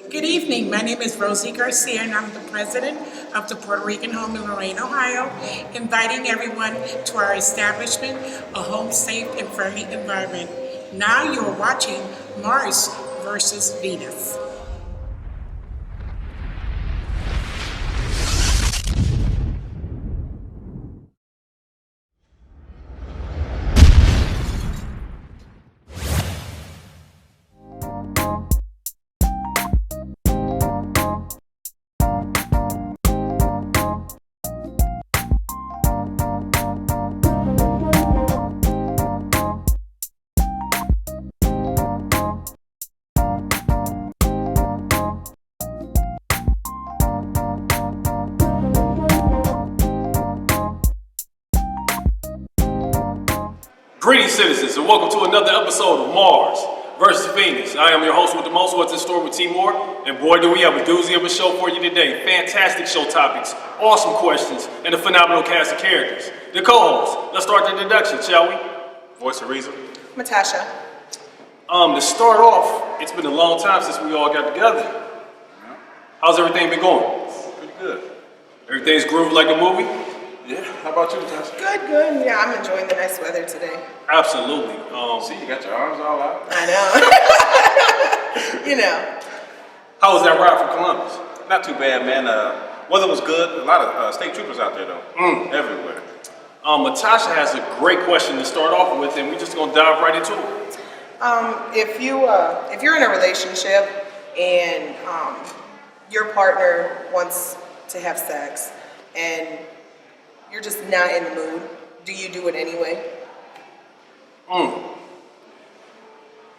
Good evening. My name is Rosie Garcia, and I'm the president of the Puerto Rican Home in Lorain, Ohio, inviting everyone to our establishment, a home safe and friendly environment. Now you're watching Mars versus Venus. Greetings, citizens, and welcome to another episode of Mars versus Venus. I am your host with the most, What's in Store with Timor, and boy, do we have a doozy of a show for you today. Fantastic show topics, awesome questions, and a phenomenal cast of characters. The co-hosts, let's start the introduction, shall we? Voice of reason. Natasha. To start off, it's been a long time since we all got together. How's everything been going? Pretty good. Everything's grooved like a movie? Yeah, how about you, Natasha? Good. Yeah, I'm enjoying the nice weather today. Absolutely. See, you got your arms all out. I know. You know. How was that ride from Columbus? Not too bad, man. Weather was good. A lot of state troopers out there, though. Everywhere. Natasha has a great question to start off with, and we're just gonna dive right into it. If you're in a relationship and your partner wants to have sex and you're just not in the mood, do you do it anyway?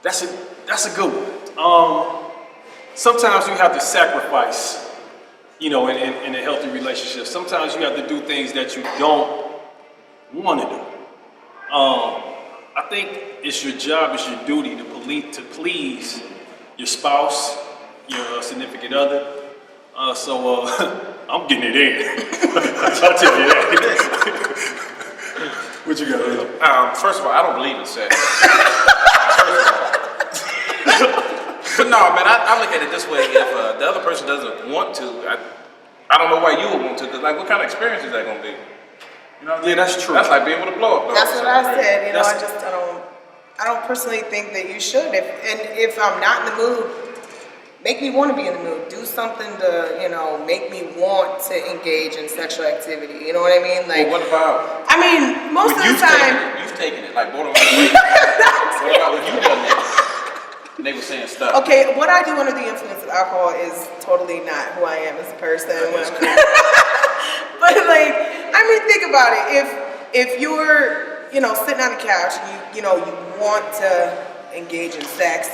That's a good one. Sometimes you have to sacrifice, in a healthy relationship. Sometimes you have to do things that you don't want to do. I think it's your job, it's your duty to please your spouse, your significant other. So I'm getting it in. I'll tell you that. What you got? First of all, I don't believe in sex. But no, man, I look at it this way. If the other person doesn't want to, I don't know why you would want to. Because, what kind of experience is that going to be? You know what I mean? Yeah, that's true. That's like being with a blow-up dog. That's what I said. I don't personally think that you should. If I'm not in the mood, make me want to be in the mood. Do something to, make me want to engage in sexual activity. You know what I mean? Like, well, what about? I mean, most of the time. You've taken it, like borderline. What about when you done that? And they were saying stuff. Okay, what I do under the influence of alcohol is totally not who I am as a person. But think about it. If you're, sitting on the couch and you want to engage in sex,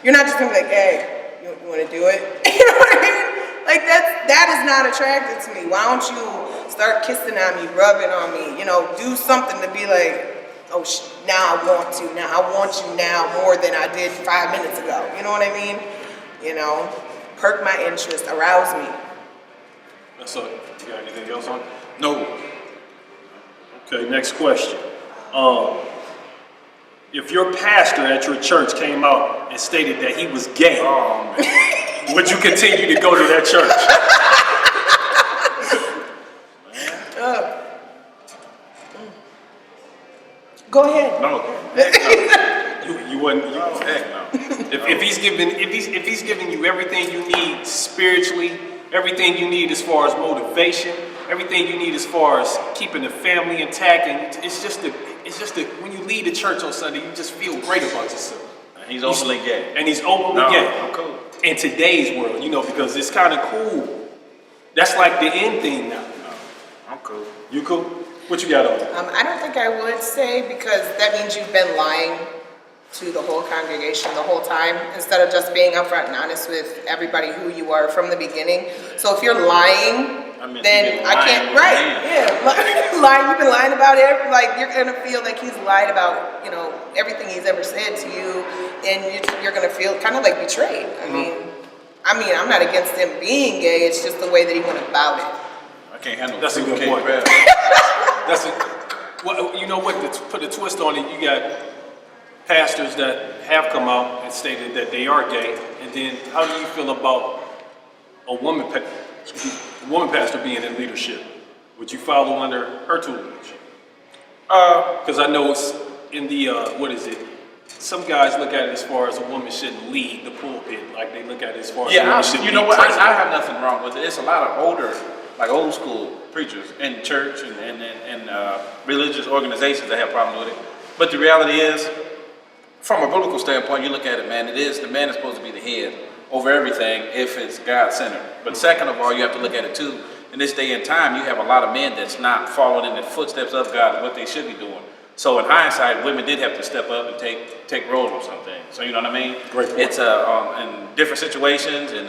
you're not just gonna be like, hey, you want to do it? You know what I mean? Like that is not attractive to me. Why don't you start kissing on me, rubbing on me? Do something to be like, oh, now I want to. Now I want you now more than I did 5 minutes ago. You know what I mean? Perk my interest, arouse me. So, you got anything else on? No. Okay, next question. If your pastor at your church came out and stated that he was gay, would you continue to go to that church? Go ahead. No. You wouldn't. Heck no. If he's giving you everything you need spiritually, everything you need as far as motivation, everything you need as far as keeping the family intact, and it's just when you leave the church on Sunday, you just feel great about yourself. He's openly gay. And he's openly gay. I'm cool. In today's world, because it's kind of cool. That's like the end thing now. No, I'm cool. You cool? What you got on? I don't think I would say, because that means you've been lying to the whole congregation the whole time, instead of just being upfront and honest with everybody who you are from the beginning. So if you're lying, then I can't. Right? Yeah, lying. You've been lying about it. Like, you're gonna feel like he's lied about, everything he's ever said to you, and you're gonna feel kind of like betrayed. I mean, I'm not against him being gay. It's just the way that he went about it. I can't handle. That's a good point. Well, you know what? To put a twist on it, you got pastors that have come out and stated that they are gay? And then how do you feel about a woman pastor being in leadership? Would you follow under her tutelage? Because I know it's in the, what is it? Some guys look at it as far as a woman shouldn't lead the pulpit, like they look at it as far as a woman shouldn't you know be what? president. I have nothing wrong with it. It's a lot of older, like old school preachers in church and religious organizations that have problems with it. But the reality is, from a biblical standpoint, you look at it, man, the man is supposed to be the head over everything if it's God-centered. But second of all, you have to look at it too. In this day and time, you have a lot of men that's not following in the footsteps of God, what they should be doing. So in hindsight, women did have to step up and take roles or something. So you know what I mean? Great point. It's in different situations and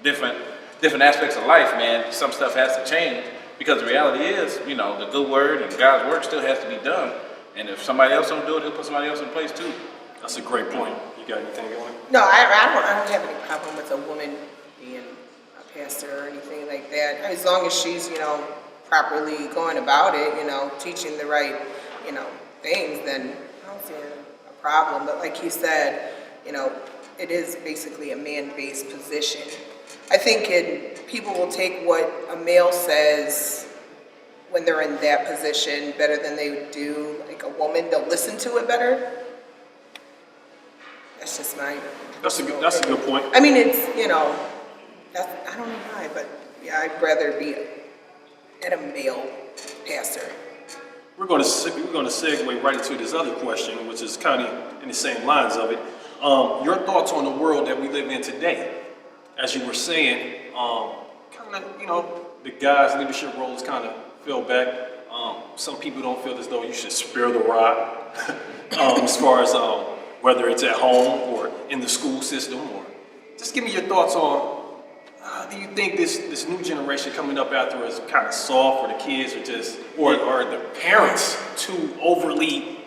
different aspects of life, man. Some stuff has to change because the reality is, you know, the good word and God's work still has to be done. And if somebody else don't do it, he'll put somebody else in place too. That's a great point. You got anything going? No, I don't have any problem with a woman being a pastor or anything like that. As long as she's, you know, properly going about it, you know, teaching the right, you know, things, then I don't see a problem. But like you said, you know, it is basically a man-based position. I think people will take what a male says when they're in that position better than they would do like a woman. They'll listen to it better. That's just my. That's a good point. I mean, it's, you know, I don't know why, but yeah, I'd rather be at a male pastor. We're going to segue right into this other question, which is kind of in the same lines of it. Your thoughts on the world that we live in today? As you were saying, kind of, you know, the guys' leadership roles kind of fell back. Some people don't feel as though you should spare the rod, as far as whether it's at home or in the school system, or just give me your thoughts on. Do you think this new generation coming up after is kind of soft for the kids, or are the parents too overly?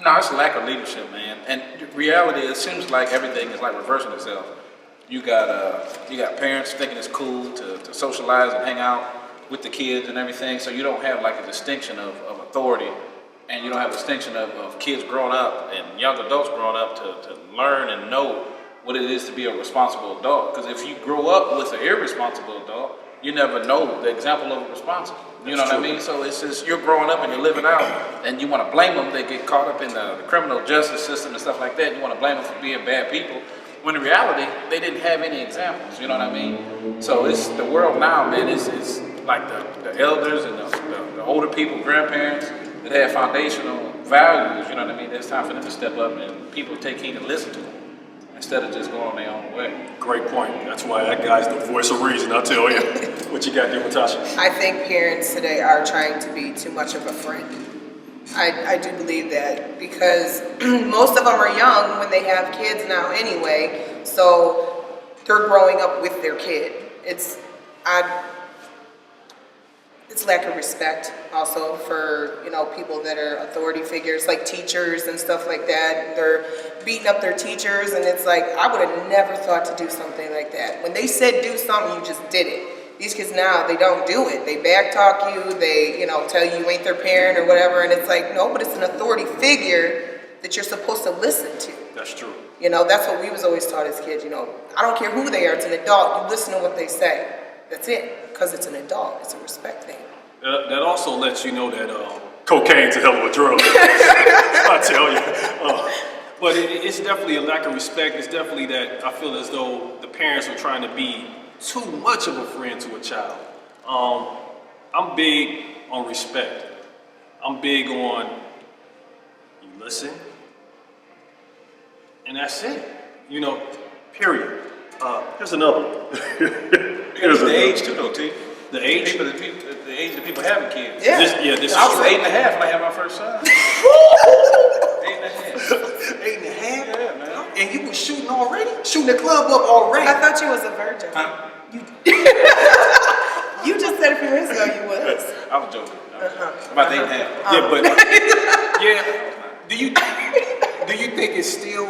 No, it's a lack of leadership, man. And the reality, it seems like everything is like reversing itself. You got parents thinking it's cool to socialize and hang out with the kids and everything, so you don't have like a distinction of authority, and you don't have a distinction of kids growing up and young adults growing up to learn and know what it is to be a responsible adult. Because if you grow up with an irresponsible adult, you never know the example of a responsible. You know what I mean? So it's just, you're growing up and you're living out, and you want to blame them. They get caught up in the criminal justice system and stuff like that. You want to blame them for being bad people, when in reality, they didn't have any examples. You know what I mean? So it's the world now, man. It's like the elders and the older people, grandparents that have foundational values. You know what I mean? It's time for them to step up and people take heed and listen to them, instead of just going their own way. Great point. That's why that guy's the voice of reason, I tell you. What you got there, Natasha? I think parents today are trying to be too much of a friend. I do believe that, because most of them are young when they have kids now anyway, so they're growing up with their kid. It's lack of respect also for, you know, people that are authority figures like teachers and stuff like that. They're beating up their teachers, and it's like, I would have never thought to do something like that. When they said do something, you just did it. These kids now, they don't do it. They backtalk you, they, you know, tell you ain't their parent or whatever, and it's like, no, but it's an authority figure that you're supposed to listen to. That's true. You know, that's what we was always taught as kids, you know. I don't care who they are, it's an adult, you listen to what they say. That's it, because it's an adult, it's a respect thing. That also lets you know that cocaine's a hell of a drug. I tell you. But it's definitely a lack of respect. It's definitely that I feel as though the parents are trying to be too much of a friend to a child. I'm big on respect. I'm big on you listen, and that's it. You know, period. Here's another one. Here's the age too, though, T. The age? The age that people having kids. Yeah. This I was is 8 and a half when I had my first son. 8 and a half. 8 and a half? Yeah, man. And you was shooting already? Shooting the club up already? I thought you was a virgin. Huh? You just said a few minutes ago you was. I was joking. About 8 and a half. Yeah, but yeah. Do you think it's still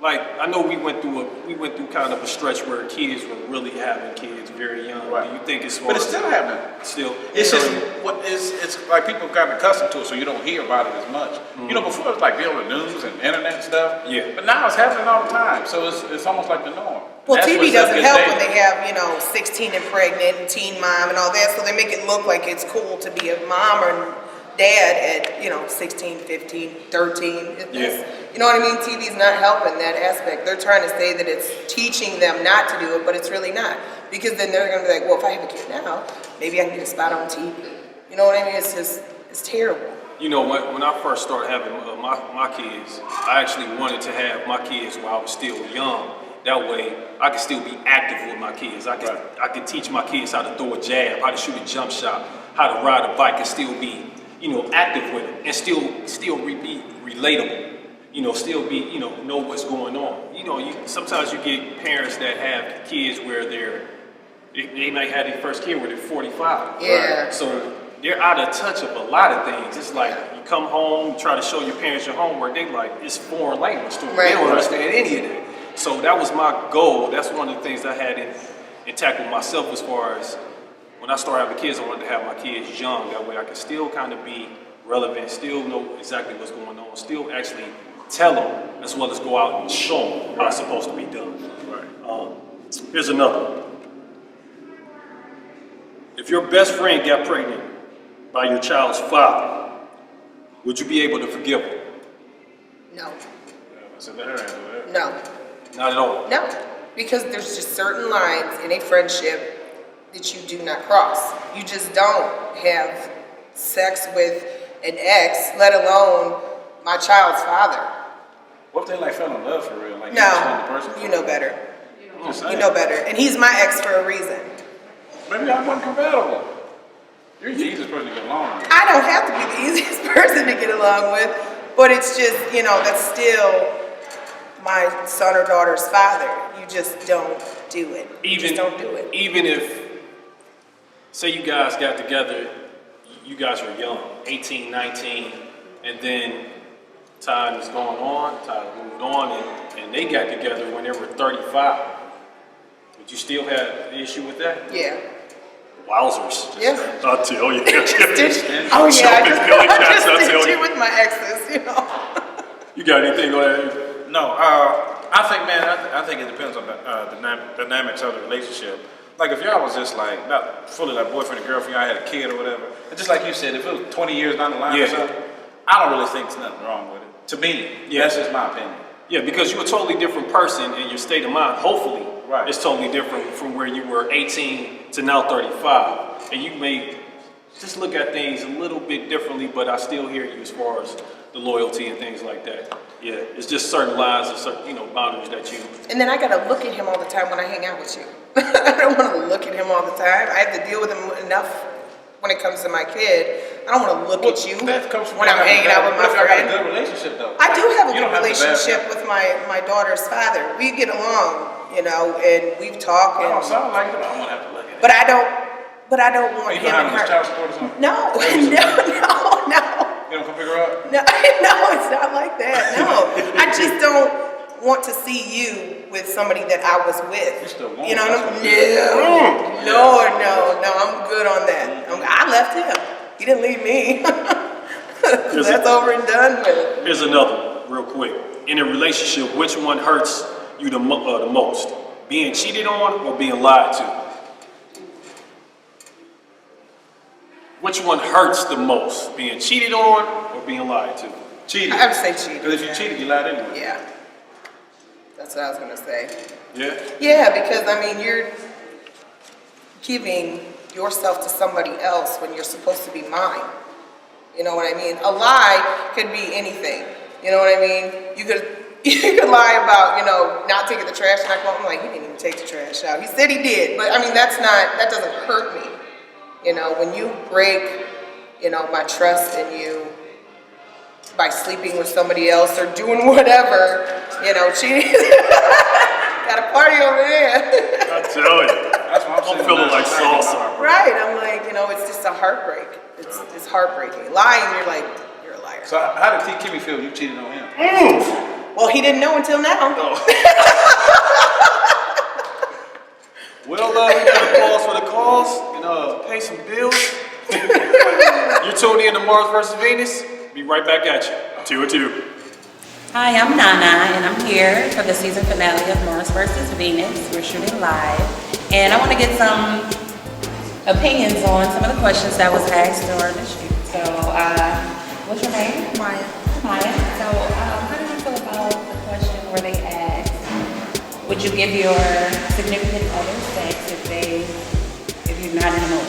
like I know we went through kind of a stretch where kids were really having kids very young. Right. Do you think it's But it's still happening. still? It's just it's like people have gotten accustomed to it, so you don't hear about it as much. You know, before it was like be on the news and internet and stuff. Yeah. But now it's happening all the time, so it's almost like the norm. Well, That's TV what stuff doesn't gets help when dated. they have, 16 and pregnant and teen mom and all that, so they make it look like it's cool to be a mom or dad at, 16, 15, 13. Yeah. You know what I mean? TV's not helping that aspect. They're trying to say that it's teaching them not to do it, but it's really not. Because then they're going to be like, well, if I have a kid now, maybe I can get a spot on TV. You know what I mean? It's terrible. You know, when I first started having my kids, I actually wanted to have my kids while I was still young. That way, I could still be active with my kids. I could teach my kids how to throw a jab, how to shoot a jump shot, how to ride a bike, and still be, active with them, and still be relatable. Still be, know what's going on. Sometimes you get parents that have kids where they might have their first kid where they're 45. Yeah. Right? So they're out of touch of a lot of things. It's like you come home, try to show your parents your homework, they like, it's foreign language to them. Right. They don't understand any of that. So that was my goal. That's one of the things I had intact with myself as far as when I started having kids, I wanted to have my kids young. That way I could still kind of be relevant, still know exactly what's going on, still actually tell them as well as go out and show them how it's supposed to be done. Right. Here's another one. If your best friend got pregnant by your child's father, would you be able to forgive him? No. So let her answer that. No. Not at all. No. Because there's just certain lines in a friendship that you do not cross. You just don't have sex with an ex, let alone my child's father. What if they like fell in love for real? Like No, the person you know better. Just You saying. know better. And he's my ex for a reason. Maybe I wasn't compatible. You're the easiest person to get along with. I don't have to be the easiest person to get along with, but it's just, that's still my son or daughter's father. You just don't do it. You just don't do it. Even if, say you guys got together, you guys were young, 18, 19, and then time is going on, time moved on, and they got together when they were 35. Would you still have the issue with that? Yeah. Wowzers. Yeah. I'll tell you. Oh yeah, Jumping Billy I Cats, I'll just tell did you. you with my exes, You got anything on that? No, I think, man, I think it depends on the dynamics of the relationship. Like if y'all was just like not fully like boyfriend and girlfriend, y'all had a kid or whatever, and just like you said, if it was 20 years down the line Yeah. or something, I don't really think there's nothing wrong with it. To me, Yeah. that's just my opinion. Yeah, because you're a totally different person and your state of mind, hopefully, Right. is totally different from where you were 18 to now 35. And you may just look at things a little bit differently, but I still hear you as far as the loyalty and things like that. Yeah, it's just certain lines and certain, boundaries that you... And then I gotta look at him all the time when I hang out with you. I don't wanna look at him all the time. I have to deal with him enough when it comes to my kid. I don't wanna look at you That comes from when I'm hanging out with my Y'all got a friend. good relationship though. I do have a You good don't have to relationship bash with my daughter's father. We get along, and we've talked. I don't And, sound like it, but I'm gonna have to look at it. but I don't want You him don't and have his her. child support or something? No, Maybe some- no. You don't come pick her up? No, no, it's not like that. No, I just don't want to see you with somebody that I was with. You still want You know her, what I'm that's No, I'm good on that. I left him. He didn't leave me. That's over and done with. Here's another one, real quick. In a relationship, which one hurts you the most? Being cheated on or being lied to? Which one hurts the most? Being cheated on or being lied to? Cheated. I would say cheating. Because if you cheated, you lied anyway. Yeah. That's what I was gonna say. Yeah? Yeah, because you're giving yourself to somebody else when you're supposed to be mine. You know what I mean? A lie could be anything. You know what I mean? You could lie about, not taking the trash out. I'm like, he didn't even take the trash out. He said he did, but that doesn't hurt me. When you break, my trust in you by sleeping with somebody else or doing whatever, cheating. Got a party over there. I tell you. That's what I'm saying. I'm feeling like salsa. Right, I'm like, it's just a heartbreak. It's heartbreaking. Lying, you're like, you're a liar. So how did T. Kimmy feel you cheated on him? Well, he didn't know until now. No. Well, we got to pause for the calls and pay some bills. You're tuning in to Mars vs. Venus. Be right back at you. 2 or 2. Hi, I'm Nana, and I'm here for the season finale of Mars vs. Venus. We're shooting live, and I want to get some opinions on some of the questions that was asked during the shoot. So, what's your name? Maya. Maya. So, how do you feel about the question where they asked, would you give your significant other sex if you're not in a mood?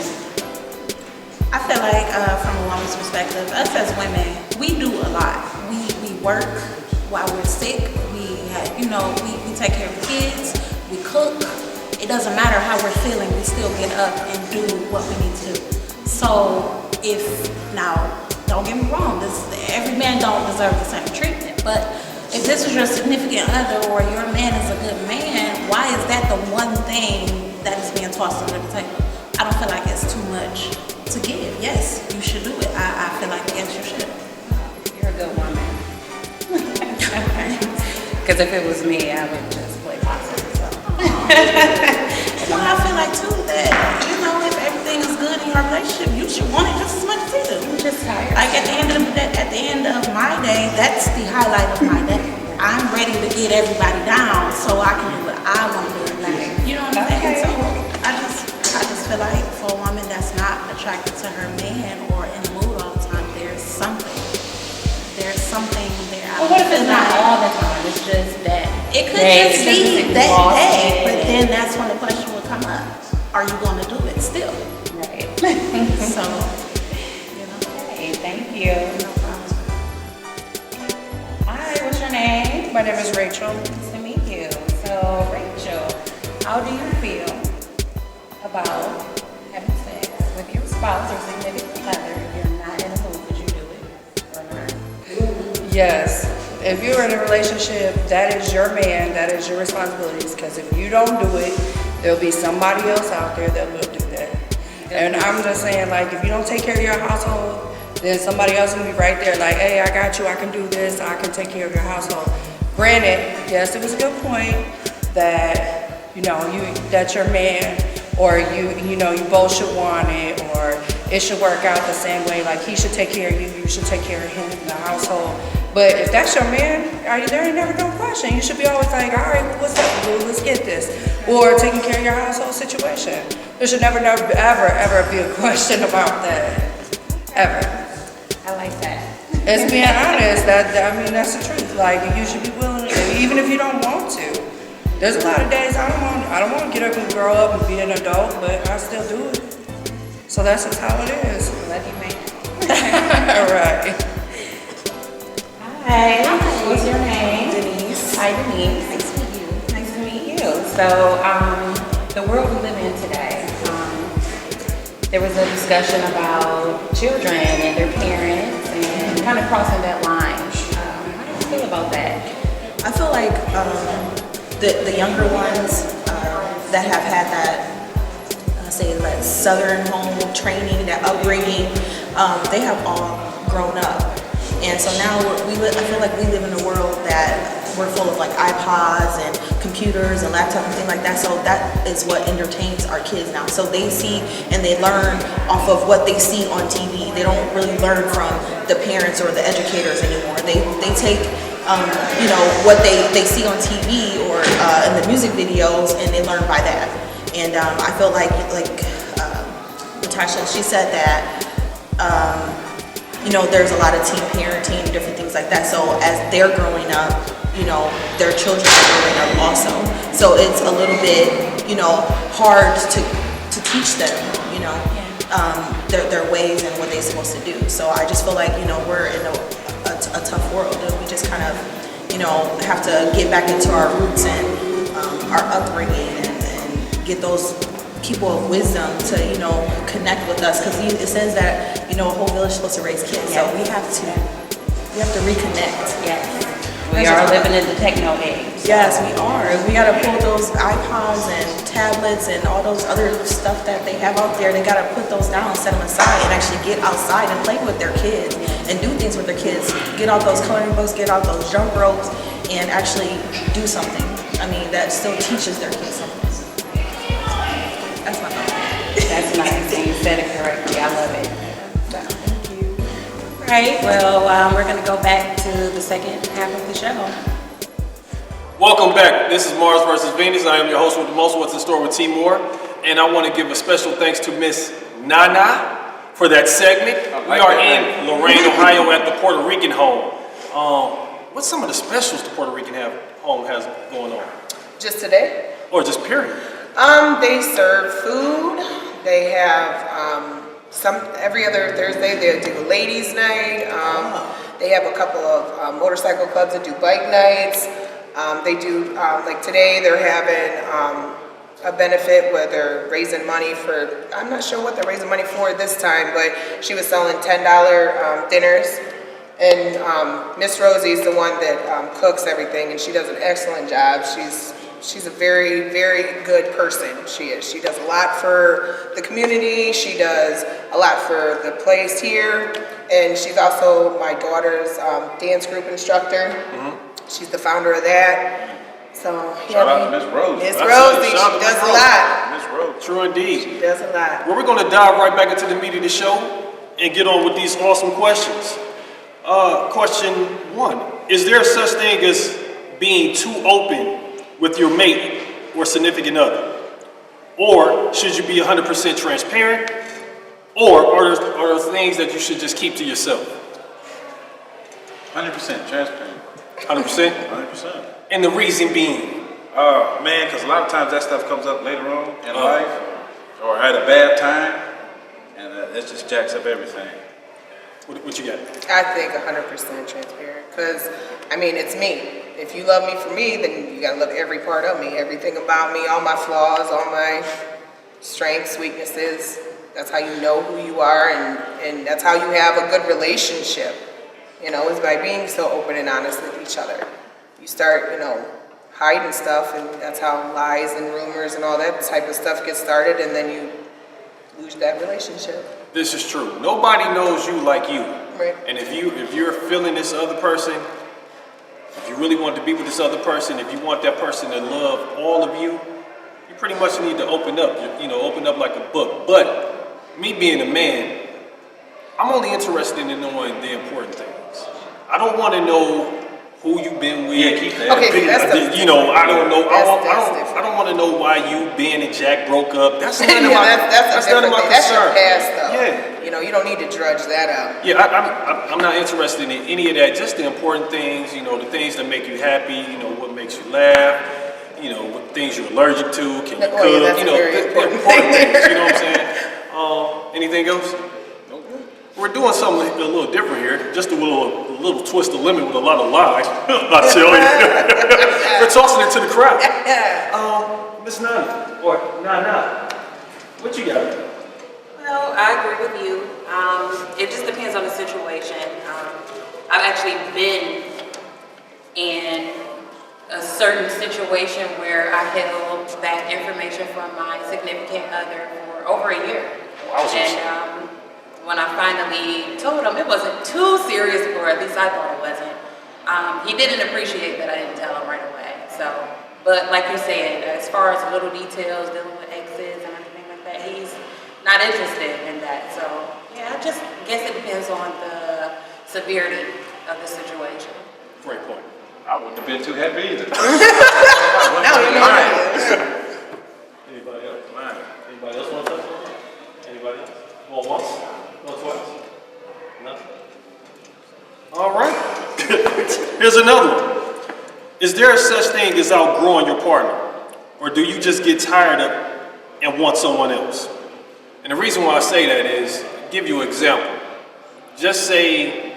I feel like from a woman's perspective, us as women, we do a lot. We work while we're sick. We take care of the kids. We cook. It doesn't matter how we're feeling. We still get up and do what we need to do. So don't get me wrong. Every man don't deserve the same treatment. But if this is your significant other or your man is a good man, why is that the one thing that is being tossed under the table? I don't feel like it's too much to give. Yes, you should do it. I feel like yes, you should. You're a good woman. Because if it was me, I would just play possum. So. Well, I feel like too that if everything is good in your relationship, you should want it just as much as he do. I'm just tired. Like at the end of my day, that's the highlight of my day. I'm ready to get everybody down so I can do what I want to do in life. You know what I'm saying? So I just feel like for a woman that's not attracted to her man or in the mood all the time, there's something there. Well, what if it's not all the time? It's just that It could day. just It be doesn't that exhaust day, it. but then that's when the question will come up: are you going to do it still? Right. So, Hey, thank you. no problem. Hi, what's your name? My name is Rachel. Nice to meet you. So, Rachel, how do you feel about having sex with your spouse or significant other if you're not in a mood? Would you do it or not? Yes, if you're in a relationship, that is your man, that is your responsibilities. Because if you don't do it, there'll be somebody else out there that will do that. And I'm just saying, like, if you don't take care of your household, then somebody else will be right there, like, hey, I got you, I can do this, I can take care of your household. Granted, yes, it was a good point that that your man or you both should want it, or it should work out the same way. Like he should take care of you, you should take care of him in the household. But if that's your man, there ain't never no question. You should be always like, all right, what's up, boo? Let's get this. Or taking care of your household situation. There should never, ever be a question about that. Ever. I like that. It's being honest. That's the truth. Like you should be willing, even if you don't want to. There's a lot of days I don't want to get up and grow up and be an adult, but I still do it. So that's just how it is. Lucky man. All right. Hi, what's your name? Denise. Hi, Denise. Nice to meet you. Nice to meet you. So, the world we live in today, there was a discussion about children and their parents and kind of crossing that line. How do you feel about that? I feel like the younger ones that have had that, that Southern home training, that upbringing, they have all grown up. And so now I feel like we live in a world that we're full of like iPods and computers and laptops and things like that. So that is what entertains our kids now. So they see and they learn off of what they see on TV. They don't really learn from the parents or the educators anymore. They take what they see on TV or in the music videos, and they learn by that. And I feel like Natasha, she said that there's a lot of teen parenting and different things like that. So as they're growing up, their children are growing up also. So it's a little bit, hard to teach them, their ways and what they're supposed to do. So I just feel like, we're in a tough world, and we just kind of, have to get back into our roots and our upbringing and get those people of wisdom to, connect with us, because it says that, a whole village is supposed to raise kids. So we have to reconnect. Yes. We are living in the techno age. Yes, we are. We got to pull those iPods and tablets and all those other stuff that they have out there. They got to put those down, set them aside, and actually get outside and play with their kids and do things with their kids. Get out those coloring books, get out those jump ropes, and actually do something. I mean, that still teaches their kids something. That's my thought. That's nice, and you said it correctly. I love it. So, thank you. Right, well, we're gonna go back to the second half of the show. Welcome back. This is Mars versus Venus. I am your host with the most, What's in Store with Timor. And I want to give a special thanks to Miss Nana for that segment. We are in Lorain, Ohio at the Puerto Rican home. What's some of the specials the Puerto Rican home has going on? Just today? Or just period? They serve food. They have every other Thursday they do a ladies' night. They have a couple of motorcycle clubs that do bike nights. They do like today they're having a benefit where they're raising money for, I'm not sure what they're raising money for this time, but she was selling $10 dinners. And Miss Rosie's the one that cooks everything, and she does an excellent job. She's a very, very good person. She is. She does a lot for the community. She does a lot for the place here. And she's also my daughter's dance group instructor. Mm-hmm. She's the founder of that. So shout out to Miss Rose. Miss Rosie, she does a lot. Miss Rose. True indeed. She does a lot. Well, we're going to dive right back into the meat of the show and get on with these awesome questions. Question 1. Is there such thing as being too open with your mate or significant other? Or should you be 100% transparent? Or are there things that you should just keep to yourself? 100% transparent. 100%? 100%. And the reason being? Man, because a lot of times that stuff comes up later on in life or at a bad time, and it just jacks up everything. What you got? I think 100% transparent, because, I mean, it's me. If you love me for me, then you gotta love every part of me, everything about me, all my flaws, all my strengths, weaknesses. That's how you know who you are, and that's how you have a good relationship, is by being so open and honest with each other. You start, hiding stuff, and that's how lies and rumors and all that type of stuff gets started, and then you lose that relationship. This is true. Nobody knows you like you. Right. And if you're feeling this other person, if you really want to be with this other person, if you want that person to love all of you, you pretty much need to open up. Open up like a book. But me being a man, I'm only interested in knowing the important things. I don't want to know who you've been with. Yeah, keep that. Okay, that's I don't know. That's I don't want to know why you, Ben and Jack broke up. That's none of yeah, my. that's none of my That's your concern. past stuff. Yeah. You don't need to drudge that out. Yeah, I'm not interested in any of that. Just the important things. The things that make you happy. What makes you laugh. What things you're allergic to. Can you cook? Yeah, that's a very the important important thing. things. You know what I'm saying? Anything else? We're doing something a little different here. Just a little twist of lemon with a lot of lies. I tell you. We're tossing it to the crowd. Miss Nana, or Nana, what you got? Well, I agree with you. It just depends on the situation. I've actually been in a certain situation where I held back information from my significant other for over a year. And when I finally told him, it wasn't too serious, or at least I thought it wasn't. He didn't appreciate that I didn't tell him right away. But like you said, as far as little details dealing with exes and everything like that, he's not interested in that. So yeah, I just guess it depends on the severity of the situation. Great point. I wouldn't have been too happy either. Anybody else? Anybody else want to touch on that? Anybody else? Well, once? Twice? Nothing? All right. Here's another one. Is there such thing as outgrowing your partner? Or do you just get tired of and want someone else? And the reason why I say that is, give you an example. Just say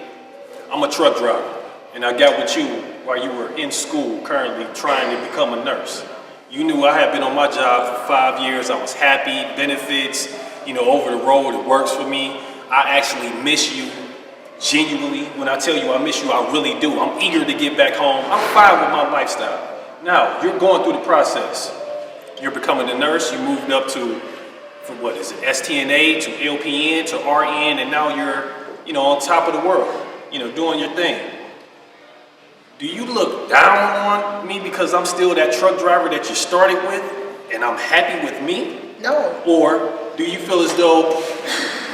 I'm a truck driver and I got with you while you were in school currently trying to become a nurse. You knew I had been on my job for 5 years. I was happy, benefits, over the road, it works for me. I actually miss you genuinely. When I tell you I miss you, I really do. I'm eager to get back home. I'm fine with my lifestyle. Now, you're going through the process. You're becoming a nurse. You moved up to, what is it, STNA to LPN to RN, and now you're, on top of the world, doing your thing. do you look down on me because I'm still that truck driver that you started with and I'm happy with me? No. Or do you feel as though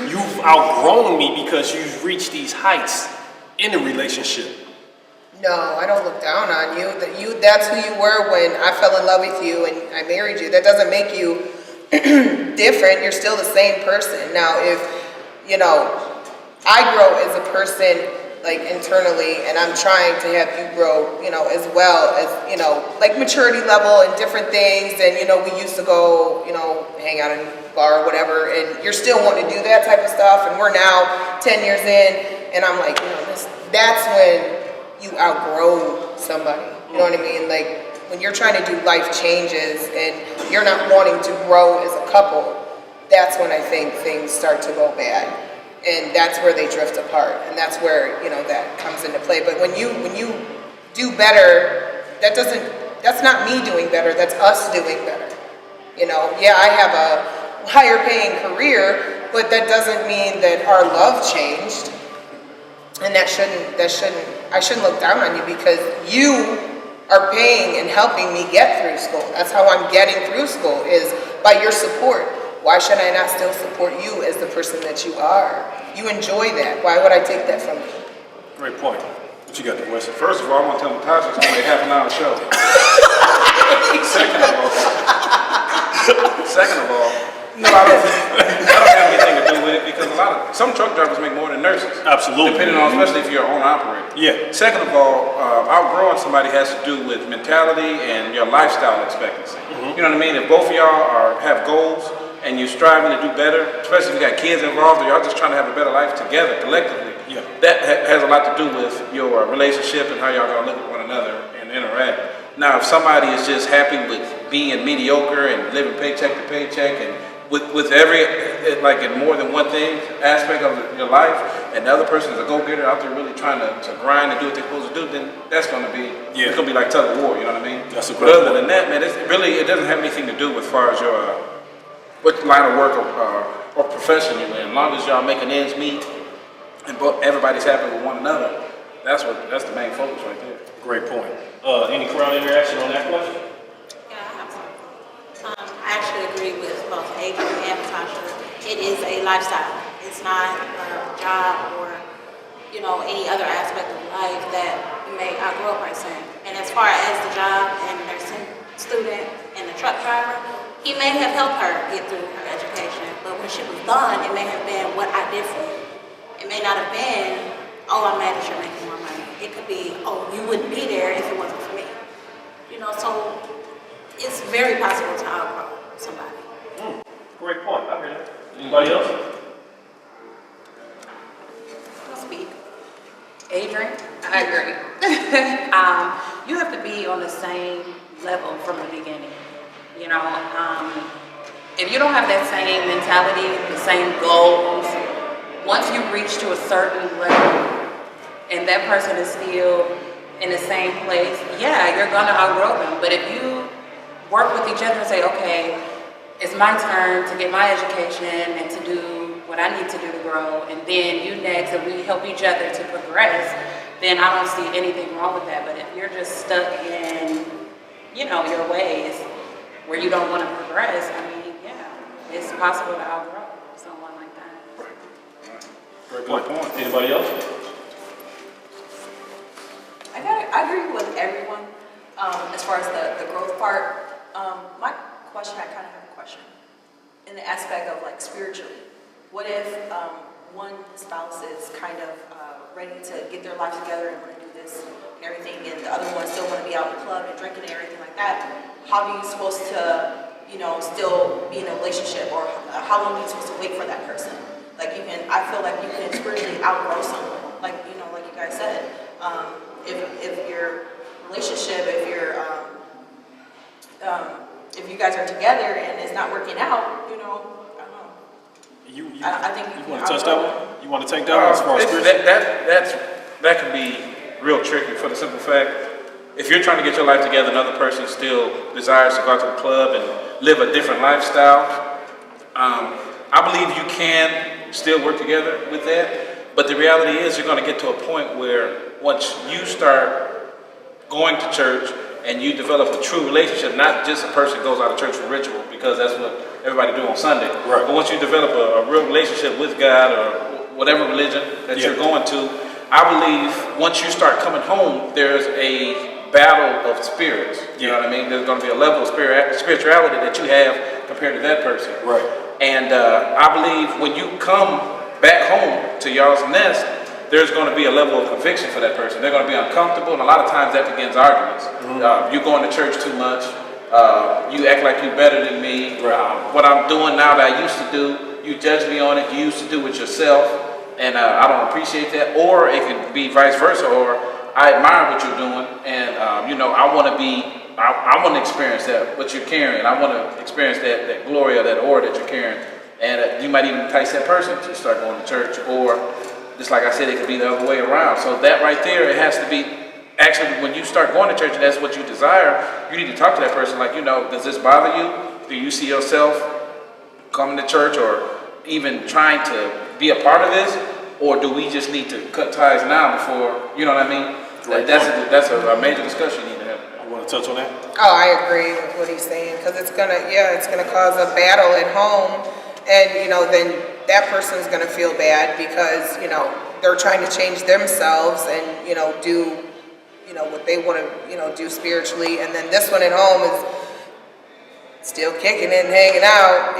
you've outgrown me because you've reached these heights in the relationship? No, I don't look down on you. That's who you were when I fell in love with you and I married you. That doesn't make you different. You're still the same person. Now, if, you know, I grow as a person, like internally, and I'm trying to have you grow, you know, as well as, you know, like maturity level and different things. And, you know, we used to go, you know, hang out in a bar or whatever, and you're still wanting to do that type of stuff. And we're now 10 years in, and I'm like, you know, that's when you outgrow somebody. You know what I mean? Like when you're trying to do life changes and you're not wanting to grow as a couple, that's when I think things start to go bad. And that's where they drift apart. And that's where, you know, that comes into play. But when you do better, that's not me doing better, that's us doing better. You know, yeah, I have a higher paying career, but that doesn't mean that our love changed. And I shouldn't look down on you because you are paying and helping me get through school. That's how I'm getting through school, is by your support. Why should I not still support you as the person that you are? You enjoy that. Why would I take that from you? Great point. What you got, the West? First of all, I'm gonna tell Natasha it's only a half an hour show. Second of all, no, I don't have anything to do with it because some truck drivers make more than nurses. Absolutely. Depending on, especially if you're an owner operator. Yeah. Second of all, outgrowing somebody has to do with mentality and your lifestyle expectancy. You know what I mean? If both of y'all have goals and you're striving to do better, especially if you got kids involved or y'all just trying to have a better life together collectively, that has a lot to do with your relationship and how y'all gonna look at one another and interact. Now, if somebody is just happy with being mediocre and living paycheck to paycheck and with every, like in more than one thing, aspect of your life, and the other person is a go-getter out there really trying to grind and do what they're supposed to do, then that's going to be, it's going to be like tug of war, you know what I mean? That's a but other than that, man, it doesn't have anything to do with as far as your, what line of work or profession you're in. As long as y'all making ends meet and everybody's happy with one another, that's the main focus right there. Great point. Any crowd interaction on that question? Yeah, I have something. I actually agree with both Adrian and Natasha. It is a lifestyle. It's not a job or, you know, any other aspect of life that you may outgrow a person. And as far as the job and nursing student and the truck driver, he may have helped her get through her education, but when she was done, it may have been what I did for you. It may not have been, oh, I'm mad that you're making more money. It could be, oh, you wouldn't be there if it wasn't for me. You know, so it's very possible to outgrow somebody. Great point. I hear that. Anybody else? I'll speak. Adrian, I agree. You have to be on the same level from the beginning. You know, if you don't have that same mentality, the same goals, once you reach to a certain level and that person is still in the same place, yeah, you're gonna outgrow them. But if you work with each other and say, okay, it's my turn to get my education and to do what I need to do to grow, and then you next, and we help each other to progress, then I don't see anything wrong with that. But if you're just stuck in, you know, your ways where you don't want to progress, I mean, yeah, it's possible to outgrow someone like that. Great point. Anybody else? I agree with everyone as far as the growth part. My question, I kind of have a question in the aspect of like spiritually. What if one spouse is kind of ready to get their life together and want to do this and everything, and the other one still want to be out in the club and drinking and everything like that? How are you supposed to, you know, still be in a relationship, or how long are you supposed to wait for that person? Like I feel like you can spiritually outgrow someone, like, you know, like you guys said. If your relationship, if you guys are together and it's not working out, you know, I don't know. I think you want to touch that one? You want to take that one as far as that can be real tricky for the simple fact, if you're trying to get your life together, another person still desires to go out to the club and live a different lifestyle. I believe you can still work together with that, but the reality is you're going to get to a point where once you start going to church and you develop a true relationship, not just a person goes out of church for ritual, because that's what everybody do on Sunday. Right. But once you develop a real relationship with God or whatever religion that you're going to, I believe once you start coming home, there's a battle of spirits. You know what I mean? There's going to be a level of spirituality that you have compared to that person. Right. And I believe when you come back home to y'all's nest, there's going to be a level of conviction for that person. They're going to be uncomfortable, and a lot of times that begins arguments. You're going to church too much. You act like you're better than me. What I'm doing now that I used to do, you judge me on it. You used to do it yourself, and I don't appreciate that. Or it can be vice versa, or I admire what you're doing, and I want to be. I want to experience that, what you're carrying. I want to experience that glory or that aura that you're carrying. And you might even entice that person to start going to church, or just like I said, it could be the other way around. So that right there, it has to be, actually, when you start going to church and that's what you desire, you need to talk to that person like, does this bother you? Do you see yourself coming to church or even trying to be a part of this? Or do we just need to cut ties now before, you know what I mean? That's a major discussion you need to have. You want to touch on that? Oh, I agree with what he's saying, because it's gonna cause a battle at home, and then that person's gonna feel bad because they're trying to change themselves and do what they want to do spiritually, and then this one at home is still kicking it and hanging out.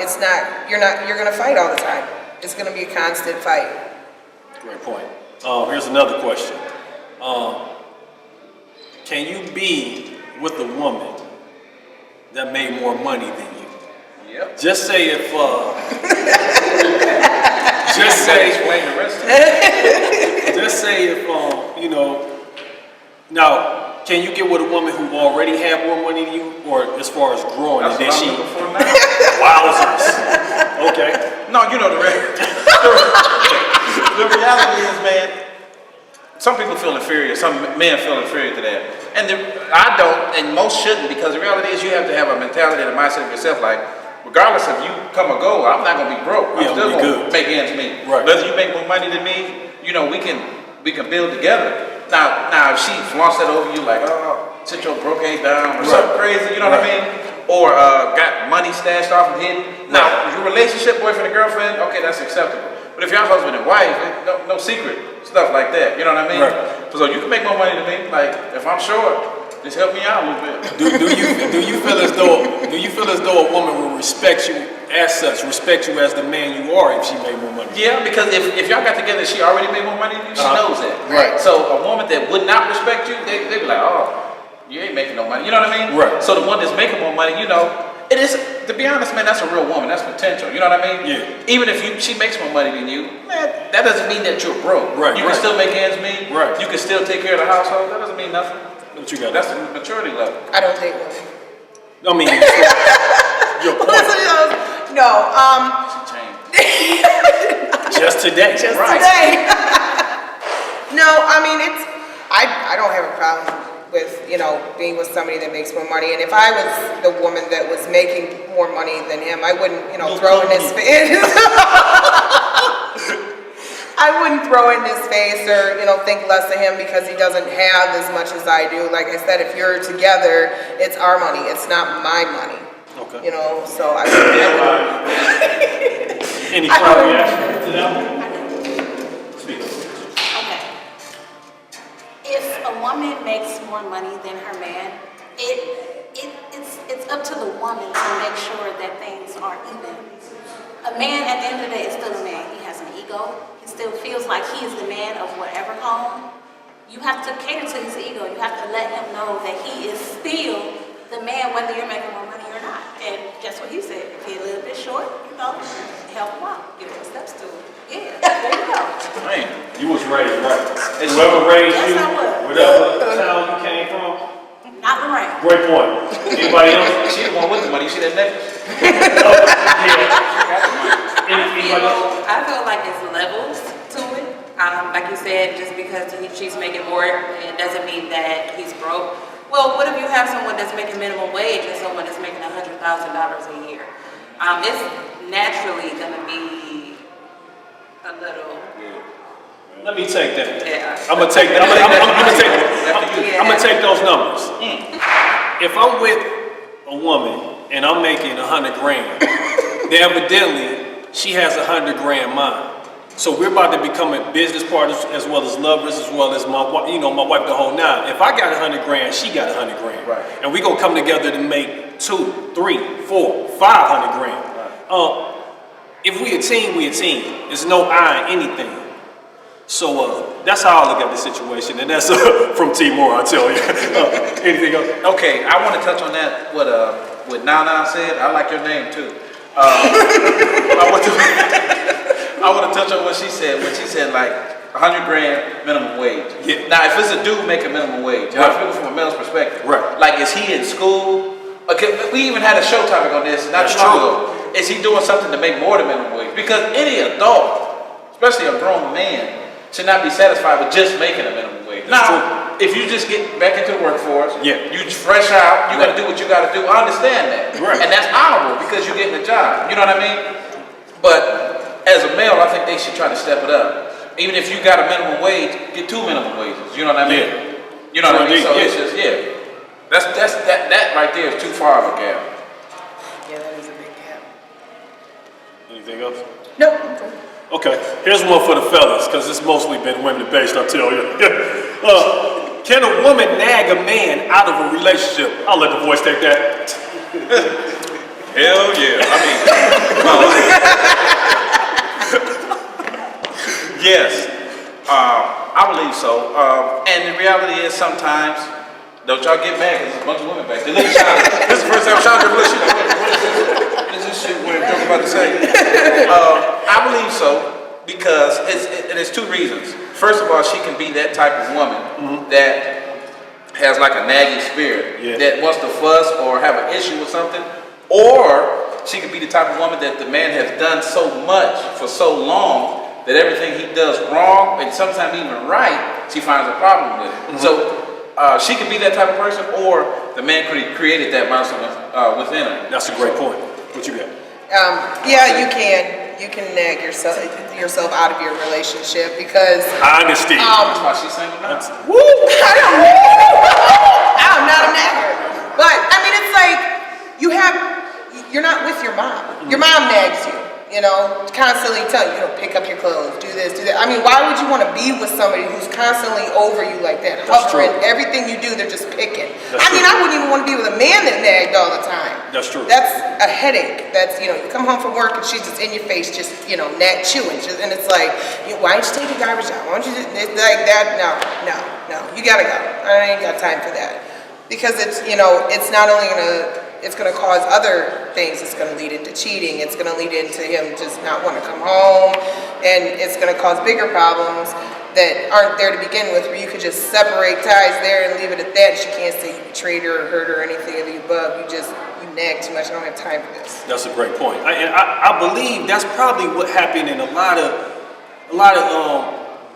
You're gonna fight all the time. It's gonna be a constant fight. Great point. Here's another question. Can you be with a woman that made more money than you? Yep. Just say if now, can you get with a woman who already had more money than you, or as far as growing, That's and then what she I'm looking for now. wowzers? Okay. No, the reality is, man, some people feel inferior, some men feel inferior to that. And I don't, and most shouldn't, because the reality is you have to have a mentality and a mindset of yourself, like, regardless if you come or go, I'm not gonna be broke. I'm still gonna make ends meet. Right. Whether you make more money than me, we can build together. Now if she flaunts that over you, like, sit your broke ass down or something crazy, you know what I mean? Or got money stashed off and hidden. Now, your relationship, boyfriend and girlfriend, okay, that's acceptable. But if y'all husband and wife, no secret, stuff like that, you know what I mean? Right. So you can make more money than me. Like, if I'm short, just help me out a little bit. Do you feel as though a woman will respect you as such, respect you as the man you are if she made more money? Yeah, because if y'all got together and she already made more money than you, she knows that. Right. So a woman that would not respect you, they be like, you ain't making no money. You know what I mean? Right. So the one that's making more money, it is, to be honest, man, that's a real woman. That's potential. You know what I mean? Yeah. Even if she makes more money than you, man, that doesn't mean that you're broke. Right. You can still make ends meet. Right. You can still take care of the household. That doesn't mean nothing. What you got? That's the maturity level. I don't date women. I mean, your point. No, She changed. Just today. today. No, I mean, I don't have a problem with, being with somebody that makes more money. And if I was the woman that was making more money than him, I wouldn't, throw in his face. I wouldn't throw in his face or, think less of him because he doesn't have as much as I do. Like I said, if you're together, it's our money. It's not my money. Okay. So I Any final reaction to that one? Speak. Okay. If a woman makes more money than her man, it's up to the woman to make sure that things are even. A man, at the end of the day, is still a man. He has an ego. He still feels like he is the man of whatever home. You have to cater to his ego. You have to let him know that he is still the man, whether you're making more money or not. And guess what he said? If he's a little bit short, help him out. Give him steps to it. Yeah, there you go. Man, You was raised right. Whoever raised Yes, you, I was. whatever town you came from, Not Lorraine. great point. Anybody else? she the one with the money. You see that necklace? Anybody else? I feel like it's levels to it. Like you said, just because she's making more, it doesn't mean that he's broke. Well, what if you have someone that's making minimum wage and someone that's making $100,000 a year? It's naturally going to be a little Let me take that. Yeah. I'm gonna take that. I'm gonna take those numbers. If I'm with a woman and I'm making 100 grand, then evidently she has 100 grand mine. So we're about to become business partners as well as lovers, as well as my wife the whole nine. If I got 100 grand, she got 100 grand, Right. and we gonna come together to make 2, 3, 4, 500 grand. Right. If we a team, we a team. There's no I in anything. So that's how I look at the situation, and that's from Timor, I tell you. Anything else? Okay, I want to touch on that, what Nana said. I like your name too. I want to touch on what she said. When she said like 100 grand minimum wage. Yeah. Now, if it's a dude making minimum wage, I'm speaking from a male's perspective. Right. Like, is he in school? Okay, we even had a show topic on this not That's too long true. ago. Is he doing something to make more than minimum wage? Because any adult, especially a grown man, should not be satisfied with just making a minimum wage. That's Now, if you just get back into the workforce, Yeah. you fresh out, you got to Right. do what you got to do. I understand that, Right. and that's honorable because you're getting a job. You know what I mean? But as a male, I think they should try to step it up. Even if you got a minimum wage, get 2 minimum wages. You know what I mean? Yeah. You know what I mean? So Yeah. it's just that right there is too far of a gap. Yeah, that is a big gap. Anything else? Nope. Okay, here's one for the fellas, because it's mostly been women-based, I tell you. Can a woman nag a man out of a relationship? I'll let the voice take that. Hell yeah. I mean, yes, I believe so. And the reality is sometimes, don't y'all get mad because there's a bunch of women back there. Look at Sean. This is the first time Sean ever listened. What is this shit? What I'm about to say? I believe so because it's 2 reasons. First of all, she can be that type of woman that has like a nagging spirit that wants to fuss or have an issue with something. Or she could be the type of woman that the man has done so much for so long that everything he does wrong and sometimes even right, she finds a problem with it. So she could be that type of person, or the man could have created that monster within her. That's a great point. What you got? Yeah, you can. You can nag yourself out of your relationship because Honesty. That's why she's single now. woo, I don't know. I'm not a nagger. But I mean, it's like you're not with your mom. Your mom nags you, constantly tell you, pick up your clothes, do this, do that. I mean, why would you want to be with somebody who's constantly over you like that, hovering, everything you do, they're just picking. I wouldn't even want to be with a man that nagged all the time. That's true. That's a headache. That's, you come home from work and she's just in your face, just, nag chewing. And it's like, why don't you take the garbage out? Why don't you just, it's like that? No. You gotta go. I ain't got time for that. Because it's, it's not only it's gonna cause other things. It's gonna lead into cheating. It's gonna lead into him just not want to come home. And it's gonna cause bigger problems that aren't there to begin with, where you could just separate ties there and leave it at that. She can't say you betrayed her or hurt her or anything of the above. You nag too much. I don't have time for this. That's a great point. I believe that's probably what happened in a lot of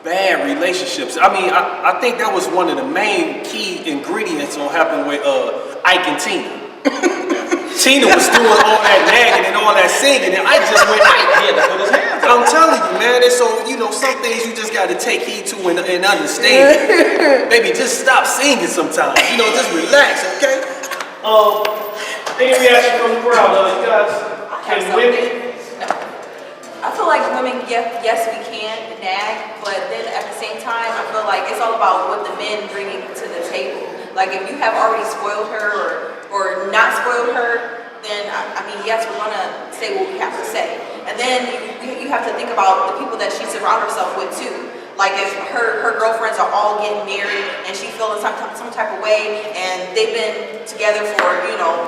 bad relationships. I mean, I think that was one of the main key ingredients on happening with Ike and Tina. Tina was doing all that nagging and all that singing, and I just went, He had to put his hands up. I'm telling you, man. And so, some things you just got to take heed to and understand. Baby, just stop singing sometimes. Just relax, okay? Any reaction from the crowd, you guys? Can women? I feel like women, yes, we can nag, but then at the same time, I feel like it's all about what the men bringing to the table. Like if you have already spoiled her or not spoiled her, then I mean, yes, we're gonna say what we have to say. And then you have to think about the people that she surrounds herself with too. Like if her girlfriends are all getting married and she's feeling some type of way and they've been together for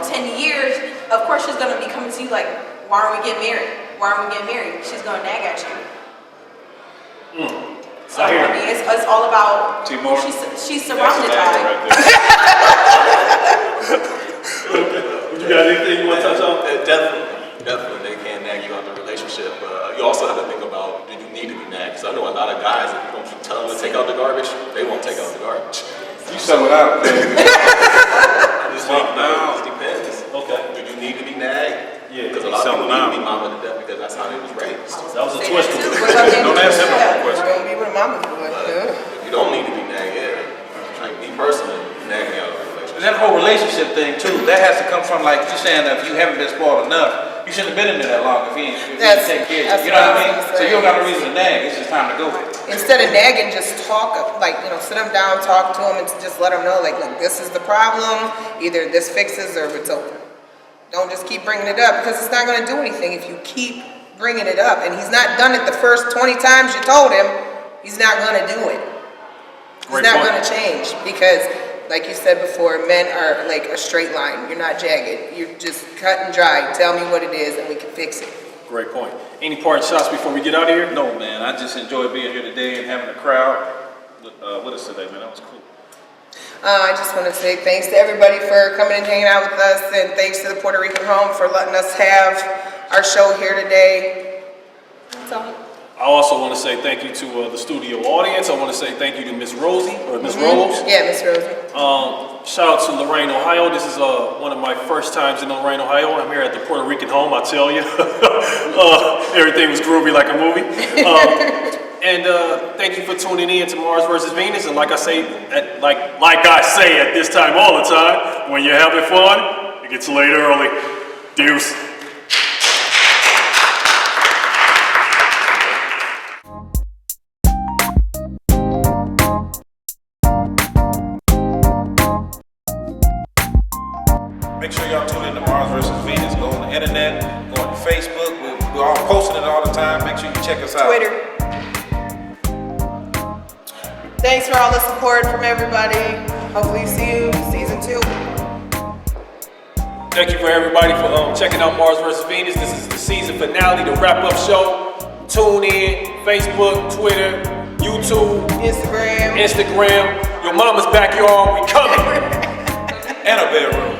10 years, of course she's gonna be coming to you like, why aren't we getting married? Why aren't we getting married? She's gonna nag at you. So I mean, it's all about who she's surrounded by. You got anything you want to touch on? Definitely, they can nag you out the relationship. You also have to think about, do you need to be nagged? Because I know a lot of guys, if you don't tell them to take out the garbage, they won't take out the garbage. You sum it up. It depends. Okay. Do you need to be nagged? Yeah, Because a lot of selling people out. need to be mama to death because that's how they was raised. That was a twist. Don't ask him no We're question. gonna be with mama's boy. If you don't need to be nagged, like me personally, nagging me out of a relationship. And that whole relationship thing too, that has to come from like you saying that if you haven't been spoiled enough, you shouldn't have been in there that long if you ain't taking care of you. You know what I mean? So you don't got no reason to nag. It's just time to go. Instead of nagging, just talk, like, sit them down, talk to them, and just let them know, like, look, this is the problem. Either this fixes or it's over. Don't just keep bringing it up because it's not going to do anything if you keep bringing it up. And he's not done it the first 20 times you told him. He's not going to do it. He's not going to change because, like you said before, men are like a straight line. You're not jagged. You're just cut and dry. Tell me what it is and we can fix it. Great point. Any parting shots before we get out of here? No, man. I just enjoyed being here today and having a crowd with us today, man. That was cool. I just want to say thanks to everybody for coming and hanging out with us, and thanks to the Puerto Rican Home for letting us have our show here today. That's all. I also want to say thank you to the studio audience. I want to say thank you to Miss Rosie, or Miss Rose. Yeah, Miss Rosie. Shout out to Lorain, Ohio. This is one of my first times in Lorain, Ohio. I'm here at the Puerto Rican Home, I tell you. Everything was groovy like a movie. And thank you for tuning in to Mars vs. Venus. And like I say at this time all the time, when you're having fun, it gets late early. Deuce. Make sure y'all tune in to Mars vs. Venus. Go on the internet, go on Facebook. We're all posting it all the time. Make sure you check us out. Twitter. Thanks for all the support from everybody. Hopefully see you season 2. Thank you for everybody for checking out Mars vs. Venus. This is the season finale, the wrap-up show. Tune in, Facebook, Twitter, YouTube, Instagram. Your mama's backyard, we coming. And a bedroom.